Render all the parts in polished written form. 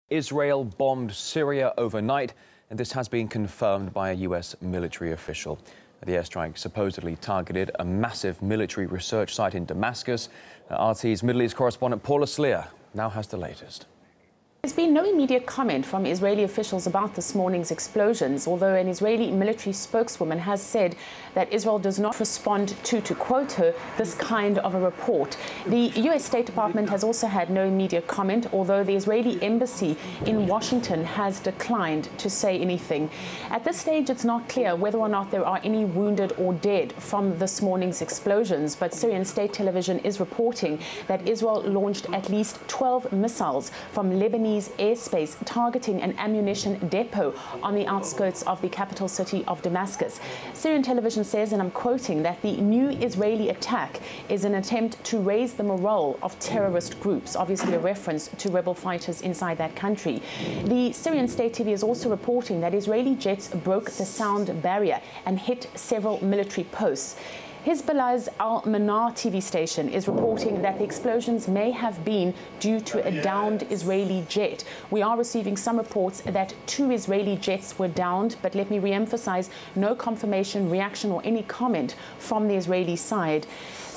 Israel bombed Syria overnight, and this has been confirmed by a U.S. military official. The airstrike supposedly targeted a massive military research site in Damascus. RT's Middle East correspondent Paula Sleer now has the latest. There's been no immediate comment from Israeli officials about this morning's explosions, although an Israeli military spokeswoman has said that Israel does not respond to quote her, this kind of a report. The U.S. State Department has also had no immediate comment, although the Israeli embassy in Washington has declined to say anything. At this stage, it's not clear whether or not there are any wounded or dead from this morning's explosions, but Syrian state television is reporting that Israel launched at least 12 missiles from Lebanese airspace targeting an ammunition depot on the outskirts of the capital city of Damascus. Syrian television says, and I'm quoting, that the new Israeli attack is an attempt to raise the morale of terrorist groups, obviously a reference to rebel fighters inside that country. The Syrian state TV is also reporting that Israeli jets broke the sound barrier and hit several military posts. Hezbollah's Al-Manar TV station is reporting that the explosions may have been due to a downed Israeli jet. We are receiving some reports that 2 Israeli jets were downed, but let me re-emphasize, no confirmation, reaction or any comment from the Israeli side.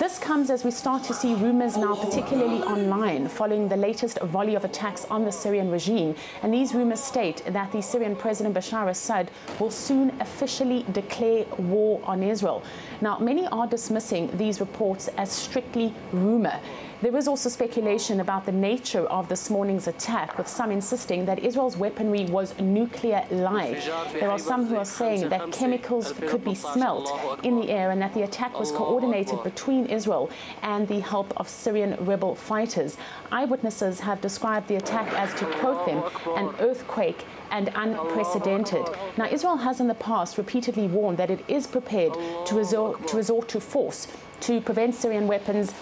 This comes as we start to see rumors now, particularly online, following the latest volley of attacks on the Syrian regime. And these rumors state that the Syrian President Bashar Assad will soon officially declare war on Israel. Now, many are dismissing these reports as strictly rumor. There is also speculation about the nature of this morning's attack, with some insisting that Israel's weaponry was nuclear-like. There are some who are saying that chemicals could be smelt in the air and that the attack was coordinated between Israel and the help of Syrian rebel fighters. Eyewitnesses have described the attack as, to quote them, an earthquake and unprecedented. Now, Israel has in the past repeatedly warned that it is prepared to resort to force to prevent Syrian weapons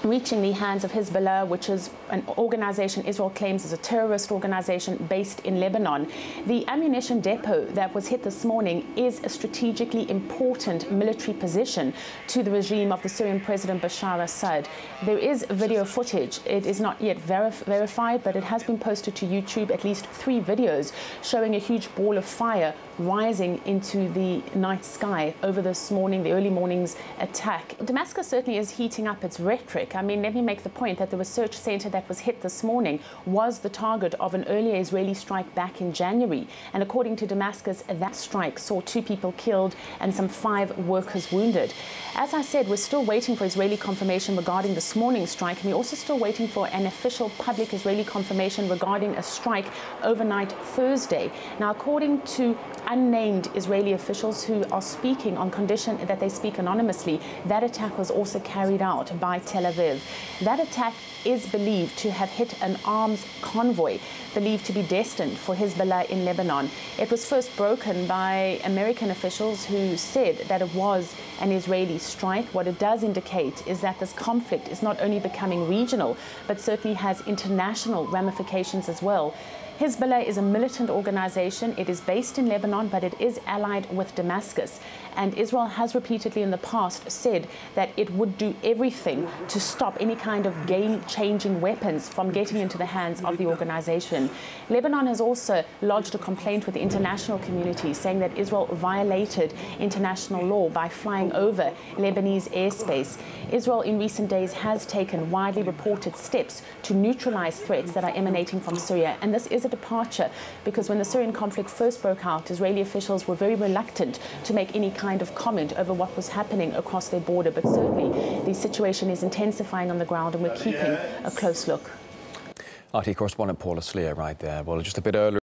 reaching the hands of Hezbollah, which is an organization Israel claims is a terrorist organization based in Lebanon. The ammunition depot that was hit this morning is a strategically important military position to the regime of the Syrian President Bashar Assad. There is video footage. It is not yet verified, but it has been posted to YouTube, at least 3 videos showing a huge ball of fire rising into the night sky over this morning, the early morning's attack. Damascus certainly is heating up its rhetoric. I mean, let me make the point that the research center that was hit this morning was the target of an earlier Israeli strike back in January. And according to Damascus, that strike saw 2 people killed and some 5 workers wounded. As I said, we're still waiting for Israeli confirmation regarding this morning's strike. And we're also still waiting for an official public Israeli confirmation regarding a strike overnight Thursday. Now, according to unnamed Israeli officials who are speaking on condition that they speak anonymously, that attack was also carried out by Tel Aviv. That attack is believed to have hit an arms convoy believed to be destined for Hezbollah in Lebanon. It was first broken by American officials who said that it was an Israeli strike. What it does indicate is that this conflict is not only becoming regional, but certainly has international ramifications as well. Hezbollah is a militant organization. It is based in Lebanon, but it is allied with Damascus. And Israel has repeatedly in the past said that it would do everything to stop any kind of game-changing weapons from getting into the hands of the organization. Lebanon has also lodged a complaint with the international community, saying that Israel violated international law by flying over Lebanese airspace. Israel in recent days has taken widely reported steps to neutralize threats that are emanating from Syria. And this is a departure, because when the Syrian conflict first broke out, Israeli officials were very reluctant to make any kind of comment over what was happening across their border. But certainly the situation is intensifying on the ground, and we're keeping a close look. RT correspondent Paula Sleer right there. Well, just a bit earlier.